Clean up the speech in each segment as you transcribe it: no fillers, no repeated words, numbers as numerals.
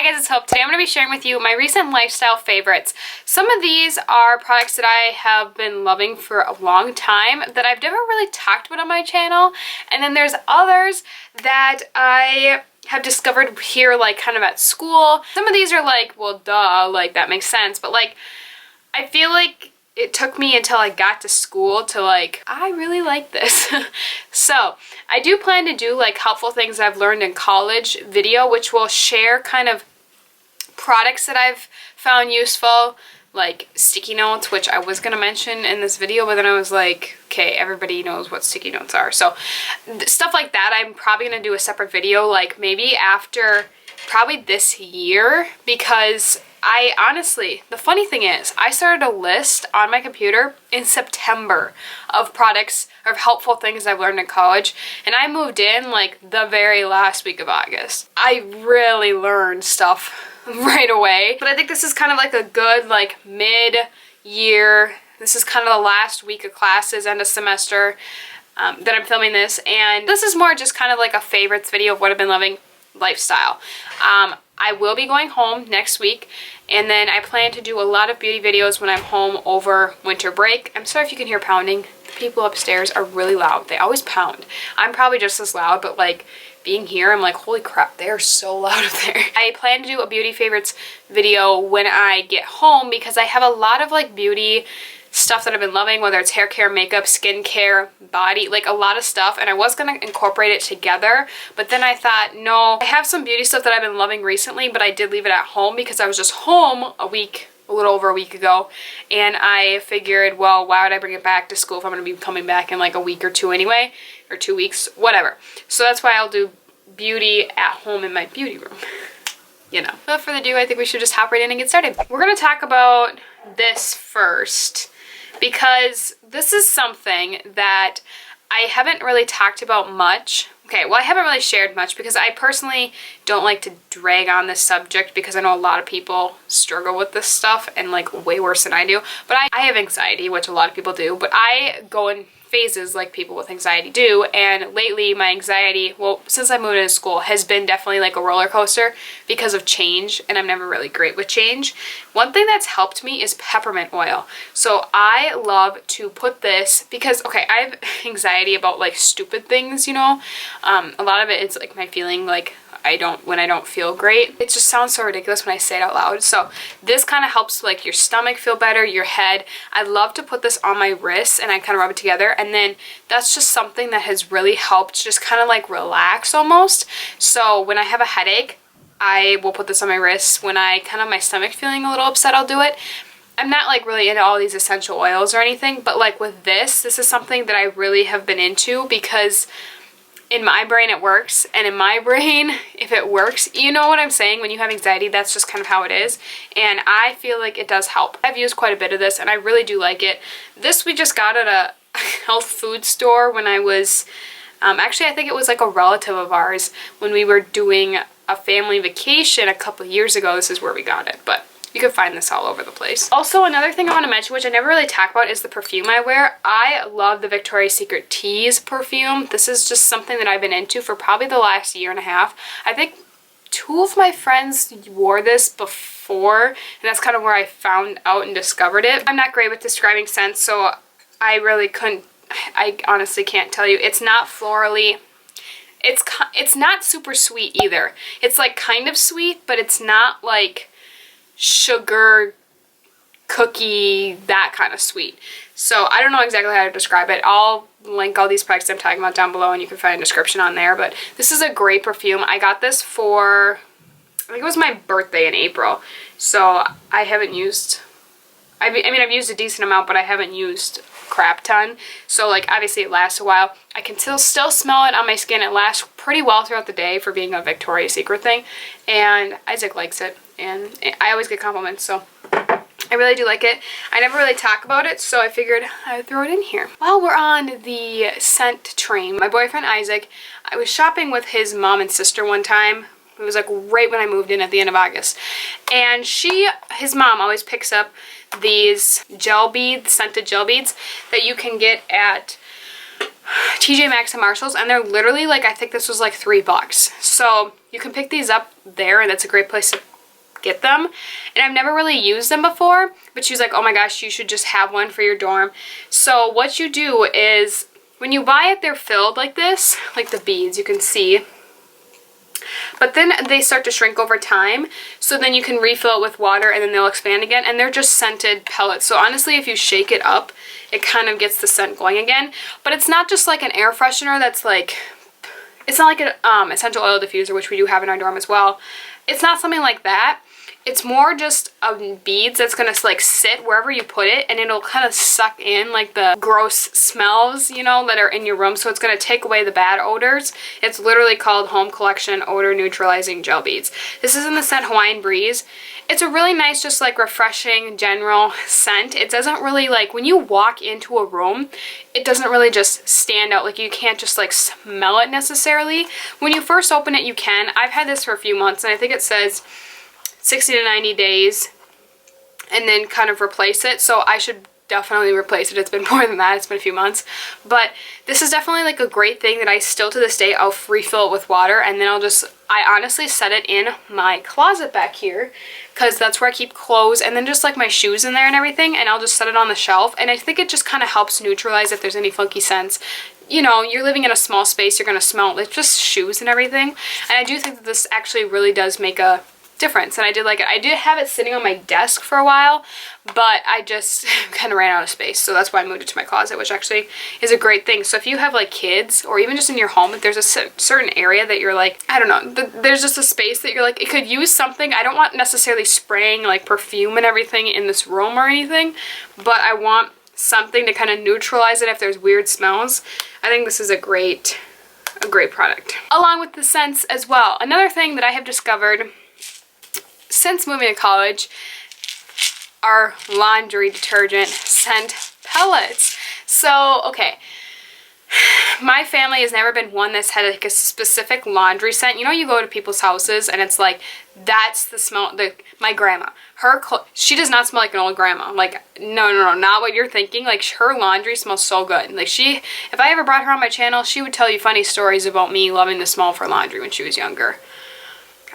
guys, it's Hope. Today I'm going to be sharing with you my recent lifestyle favorites. Some of these are products that I have been loving for a long time that I've never really talked about on my channel. And then there's others that I have discovered here, like kind of at school. Some of these are like, well, duh, like that makes sense. But like, I feel like it took me until I got to school to like, I really like this. So I do plan to do like helpful things I've learned in college video, which will share kind of products that I've found useful, like sticky notes, which I was going to mention in this video, but then I was like, okay, everybody knows what sticky notes are. So stuff like that, I'm probably going to do a separate video, like maybe after probably this year, because I honestly, the funny thing is, I started a list on my computer in September of products, of helpful things I've learned in college, and I moved in like the very last week of August. I really learned stuff right away, but I think this is kind of like a good like mid-year, this is kind of the last week of classes, end of semester, that I'm filming this, and this is more just kind of like a favorites video of what I've been loving lifestyle. I will be going home next week, and then I plan to do a lot of beauty videos when I'm home over winter break. I'm sorry if you can hear pounding. The people upstairs are really loud. They always pound. I'm probably just as loud, but like being here, I'm like, holy crap, they are so loud up there. I plan to do a beauty favorites video when I get home because I have a lot of like beauty stuff that I've been loving, whether it's hair care, makeup, skincare, body, like a lot of stuff, and I was going to incorporate it together, but then I thought, no, I have some beauty stuff that I've been loving recently, but I did leave it at home because I was just home a little over a week ago, and I figured, well, why would I bring it back to school if I'm going to be coming back in like a week or two anyway, or 2 weeks, whatever. So that's why I'll do beauty at home in my beauty room. You know. Without further ado, I think we should just hop right in and get started. We're going to talk about this first, because this is something that I haven't really talked about much. Okay, well, I haven't really shared much because I personally don't like to drag on this subject because I know a lot of people struggle with this stuff and like way worse than I do. But I have anxiety, which a lot of people do, but I go in phases like people with anxiety do, and lately my anxiety, well, since I moved into school, has been definitely like a roller coaster because of change, and I'm never really great with change. One thing that's helped me is peppermint oil. So I love to put this because, okay, I have anxiety about like stupid things, you know. A lot of it is like my feeling like when I don't feel great. It just sounds so ridiculous when I say it out loud. So this kind of helps like your stomach feel better, your head. I love to put this on my wrists and I kind of rub it together, and then that's just something that has really helped just kind of like relax almost. So when I have a headache, I will put this on my wrists. When I kind of my stomach feeling a little upset, I'll do it. I'm not like really into all these essential oils or anything, but like with this is something that I really have been into because in my brain it works, and in my brain, if it works, you know what I'm saying, when you have anxiety, that's just kind of how it is, and I feel like it does help. I've used quite a bit of this and I really do like it. This we just got at a health food store when I was, actually I think it was like a relative of ours when we were doing a family vacation a couple years ago. This is where we got it, but you can find this all over the place. Also, another thing I want to mention, which I never really talk about, is the perfume I wear. I love the Victoria's Secret Tease perfume. This is just something that I've been into for probably the last year and a half. I think 2 of my friends wore this before, and that's kind of where I found out and discovered it. I'm not great with describing scents, so I really couldn't, I honestly can't tell you. It's not florally. It's not super sweet either. It's like kind of sweet, but it's not like sugar cookie, that kind of sweet. So I don't know exactly how to describe it. I'll link all these products I'm talking about down below, and you can find a description on there, but this is a great perfume. I got this for, I think it was my birthday in April, so I haven't used, I mean I've used a decent amount, but I haven't used crap ton, so like obviously it lasts a while. I can still smell it on my skin. It lasts pretty well throughout the day for being a Victoria's Secret thing, and Isaac likes it, and I always get compliments, so I really do like it. I never really talk about it, so I figured I would throw it in here. While we're on the scent train, my boyfriend Isaac, I was shopping with his mom and sister one time. It was like right when I moved in at the end of August, and his mom always picks up these gel beads, scented gel beads that you can get at TJ Maxx and Marshalls, and they're literally like, I think this was like $3. So you can pick these up there, and that's a great place to get them. And I've never really used them before, but she was like, oh my gosh, you should just have one for your dorm. So what you do is, when you buy it, they're filled like this, like the beads, you can see. But then they start to shrink over time, so then you can refill it with water and then they'll expand again, and they're just scented pellets. So honestly, if you shake it up, it kind of gets the scent going again. But it's not just like an air freshener that's like, it's not like an essential oil diffuser, which we do have in our dorm as well. It's not something like that. It's more just beads that's gonna like sit wherever you put it, and it'll kind of suck in like the gross smells, you know, that are in your room. So it's gonna take away the bad odors. It's literally called Home Collection Odor Neutralizing Gel Beads. This is in the scent Hawaiian Breeze. It's a really nice, just like refreshing general scent. It doesn't really, like, when you walk into a room, it doesn't really just stand out. Like, you can't just like smell it necessarily. When you first open it, you can. I've had this for a few months, and I think it says 60 to 90 days and then kind of replace it. So I should definitely replace it. It's been more than that. It's been a few months. But this is definitely like a great thing that I still to this day, I'll refill it with water, and then I honestly set it in my closet back here because that's where I keep clothes and then just like my shoes in there and everything, and I'll just set it on the shelf. And I think it just kind of helps neutralize if there's any funky scents. You know, you're living in a small space, you're going to smell like just shoes and everything. And I do think that this actually really does make a difference, and I did like it. I did have it sitting on my desk for a while, but I just kind of ran out of space, so that's why I moved it to my closet, which actually is a great thing. So if you have like kids, or even just in your home, if there's a certain area that you're like, I don't know, there's just a space that you're like, it could use something. I don't want necessarily spraying like perfume and everything in this room or anything, but I want something to kind of neutralize it if there's weird smells. I think this is a great product. Along with the scents as well. Another thing that I have discovered since moving to college are laundry detergent scent pellets. So, okay, my family has never been one that's had like a specific laundry scent. You know, you go to people's houses and it's like, that's the smell. My grandma, she does not smell like an old grandma. Like, no, not what you're thinking. Like, her laundry smells so good. Like, if I ever brought her on my channel, she would tell you funny stories about me loving the smell of her laundry when she was younger.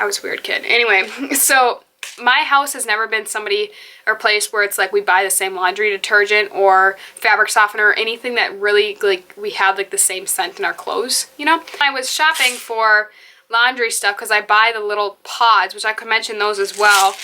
I was a weird kid. Anyway, so my house has never been somebody or place where it's like we buy the same laundry detergent or fabric softener or anything that really like we have like the same scent in our clothes, you know? I was shopping for laundry stuff because I buy the little pods, which I could mention those as well.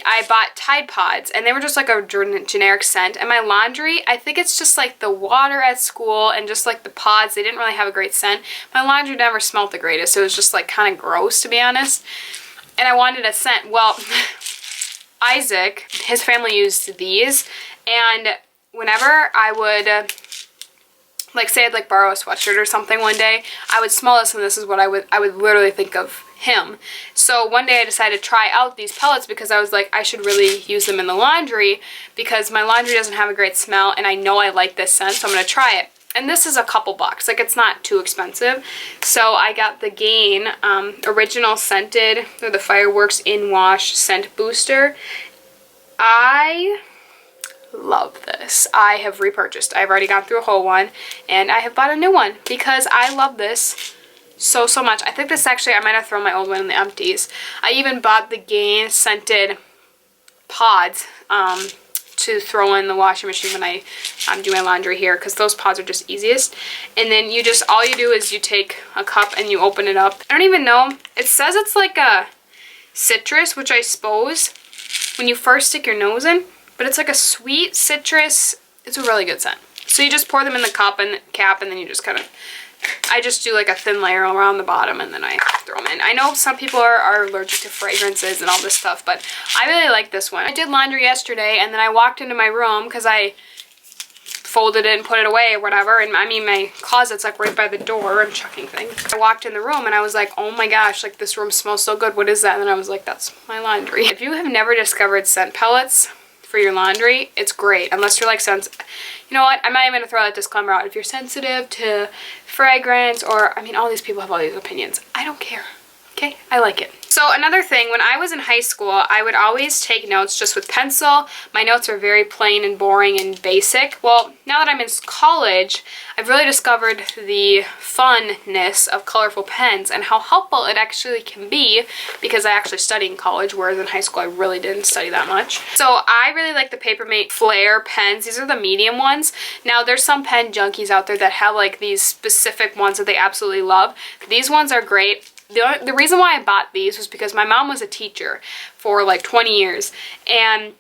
I bought Tide Pods, and they were just like a generic scent. And my laundry, I think it's just like the water at school and just like the pods, they didn't really have a great scent. My laundry never smelled the greatest, so it was just like kind of gross, to be honest. And I wanted a scent. Well, Isaac, his family used these, and whenever I would like say I'd like borrow a sweatshirt or something one day, I would smell this, and this is what I would literally think of him. So one day I decided to try out these pellets because I was like, I should really use them in the laundry because my laundry doesn't have a great smell, and I know I like this scent, so I'm gonna try it. And this is a couple bucks, like it's not too expensive. So I got the Gain original scented, or the Fireworks In Wash Scent Booster. I love this. I have repurchased. I've already gone through a whole one, and I have bought a new one because I love this so much. I think this actually, I might have thrown my old one in the empties. I even bought the Gain scented pods to throw in the washing machine when I do my laundry here, because those pods are just easiest. And then you just, all you do is you take a cup and you open it up. I don't even know, it says it's like a citrus, which I suppose when you first stick your nose in, but it's like a sweet citrus. It's a really good scent. So you just pour them in the cup and cap, and then you just kind of, I just do like a thin layer around the bottom, and then I throw them in. I know some people are allergic to fragrances and all this stuff, but I really like this one. I did laundry yesterday, and then I walked into my room because I folded it and put it away or whatever, and I mean my closet's like right by the door. I'm chucking things. I walked in the room and I was like, oh my gosh, like this room smells so good. What is that? And then I was like, that's my laundry. If you have never discovered scent pellets for your laundry, it's great. Unless you're like you know what, I'm not even gonna throw that disclaimer out. If you're sensitive to fragrance, or I mean, all these people have all these opinions. I don't care. Okay, I like it. So another thing, when I was in high school, I would always take notes just with pencil. My notes are very plain and boring and basic. Well, now that I'm in college, I've really discovered the funness of colorful pens and how helpful it actually can be, because I actually studied in college, whereas in high school I really didn't study that much. So I really like the Papermate Flair pens. These are the medium ones. Now there's some pen junkies out there that have like these specific ones that they absolutely love. These ones are great. The reason why I bought these was because my mom was a teacher for like 20 years, and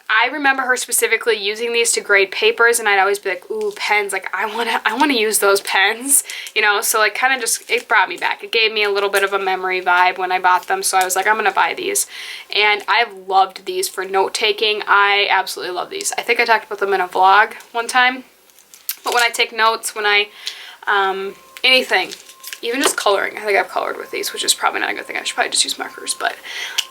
I remember her specifically using these to grade papers, and I'd always be like, ooh, pens, like I want to use those pens, you know. So like kind of just, it brought me back. It gave me a little bit of a memory vibe when I bought them, so I was like, I'm gonna buy these. And I've loved these for note taking. I absolutely love these. I think I talked about them in a vlog one time, but when I take notes, when I anything, even just coloring. I think I've colored with these, which is probably not a good thing. I should probably just use markers, but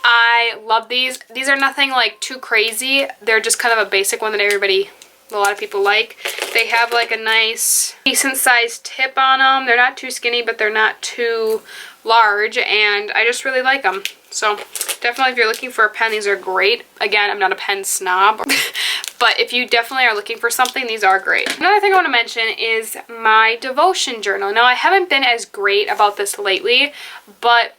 I love these. These are nothing like too crazy. They're just kind of a basic one that a lot of people like. They have like a nice, decent sized tip on them. They're not too skinny, but they're not too large, and I just really like them. So definitely if you're looking for a pen, these are great. Again, I'm not a pen snob, but if you definitely are looking for something, these are great. Another thing I want to mention is my devotion journal. Now, I haven't been as great about this lately, but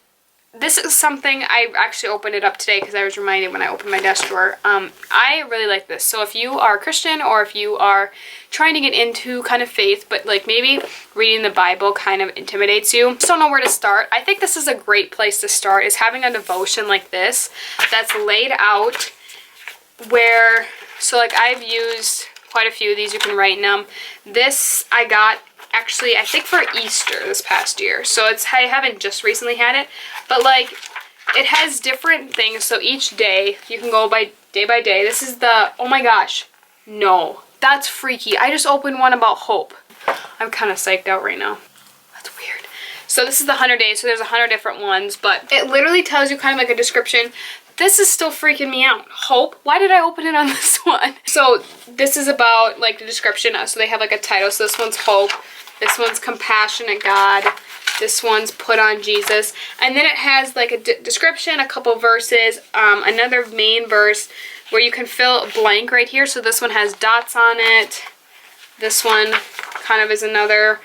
this is something, I actually opened it up today because I was reminded when I opened my desk drawer. I really like this. So if you are a Christian, or if you are trying to get into kind of faith, but like maybe reading the Bible kind of intimidates you, just don't know where to start, I think this is a great place to start, is having a devotion like this that's laid out where, so like I've used quite a few of these. You can write in them. This I got actually, I think for Easter this past year. So I haven't just recently had it, but like it has different things. So each day you can go by day. This is the, oh my gosh, no, that's freaky. I just opened one about hope. I'm kind of psyched out right now. That's weird. So this is the 100 days. So there's 100 different ones, but it literally tells you kind of like a description. This is still freaking me out. Hope? Why did I open it on this one? So this is about like the description. So they have like a title. So this one's hope. This one's compassionate God. This one's put on Jesus. And then it has like a description, a couple verses, another main verse where you can fill a blank right here. So this one has dots on it. This one kind of is another.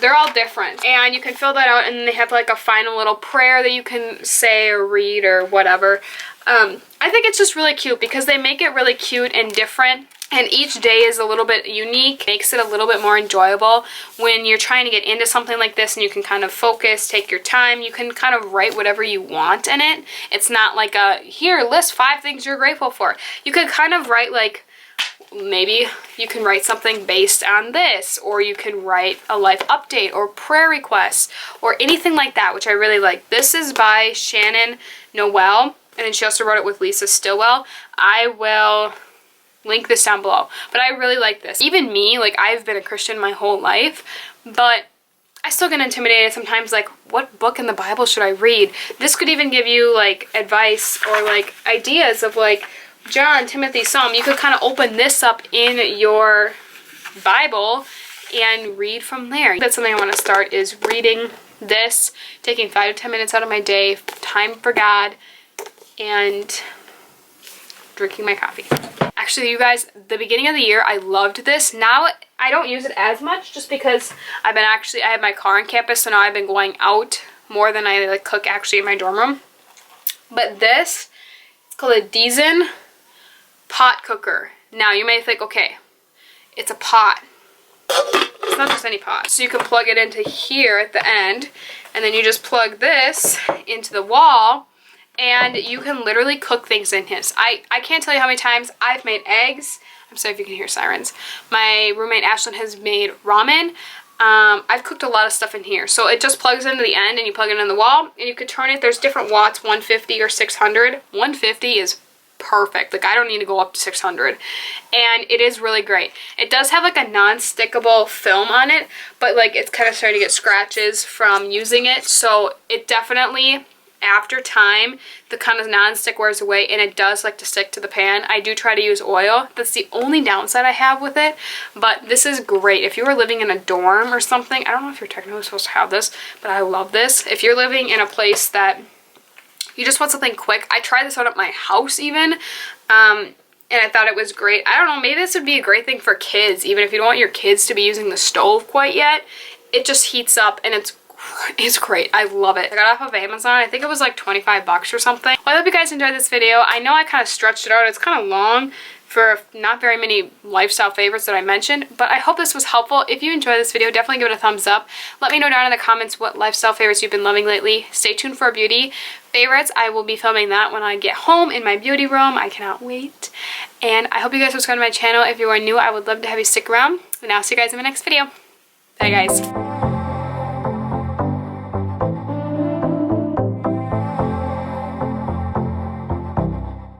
They're all different, and you can fill that out, and then they have like a final little prayer that you can say or read or whatever. I think it's just really cute because they make it really cute and different, and each day is a little bit unique. Makes it a little bit more enjoyable when you're trying to get into something like this, and you can kind of focus, take your time. You can kind of write whatever you want in it. It's not like a, here, list 5 things you're grateful for. You could kind of write like, maybe you can write something based on this, or you can write a life update or prayer requests or anything like that, which I really like. This is by Shannon Noel, and then she also wrote it with Lisa Stillwell. I will link this down below, but I really like this. Even me, like I've been a Christian my whole life, but I still get intimidated sometimes, like what book in the Bible should I read? This could even give you like advice or like ideas of like John, Timothy, Psalm. You could kind of open this up in your Bible and read from there. That's something I want to start, is reading this, taking 5 to 10 minutes out of my day, time for God, and drinking my coffee. Actually, you guys, the beginning of the year, I loved this. Now, I don't use it as much just because I have my car on campus, so now I've been going out more than I like cook actually in my dorm room. But this, it's called a Dezin pot cooker. Now you may think, okay, it's a pot. It's not just any pot. So you can plug it into here at the end, and then you just plug this into the wall, and you can literally cook things in his. I can't tell you how many times I've made eggs. I'm sorry if you can hear sirens. My roommate Ashlyn has made ramen. I've cooked a lot of stuff in here. So it just plugs into the end, and you plug it in the wall, and you could turn it. There's different watts, 150 or 600. 150 is perfect. Like I don't need to go up to 600, and it is really great. It does have like a non-stickable film on it, but like it's kind of starting to get scratches from using it, so it definitely after time, the kind of non-stick wears away and it does like to stick to the pan. I do try to use oil. That's the only downside I have with it, but this is great. If you were living in a dorm or something, I don't know if you're technically supposed to have this, but I love this. If you're living in a place that you just want something quick, I tried this out at my house even, and I thought it was great. I don't know, maybe this would be a great thing for kids, even if you don't want your kids to be using the stove quite yet. It just heats up and it's great. I love it. I got it off of Amazon. I think it was like 25 bucks or something. Well, I hope you guys enjoyed this video. I know I kind of stretched it out. It's kind of long for not very many lifestyle favorites that I mentioned, but I hope this was helpful. If you enjoyed this video, definitely give it a thumbs up. Let me know down in the comments what lifestyle favorites you've been loving lately. Stay tuned for beauty favorites. I will be filming that when I get home in my beauty room. I cannot wait. And I hope you guys subscribe to my channel. If you are new, I would love to have you stick around. And I'll see you guys in my next video. Bye guys.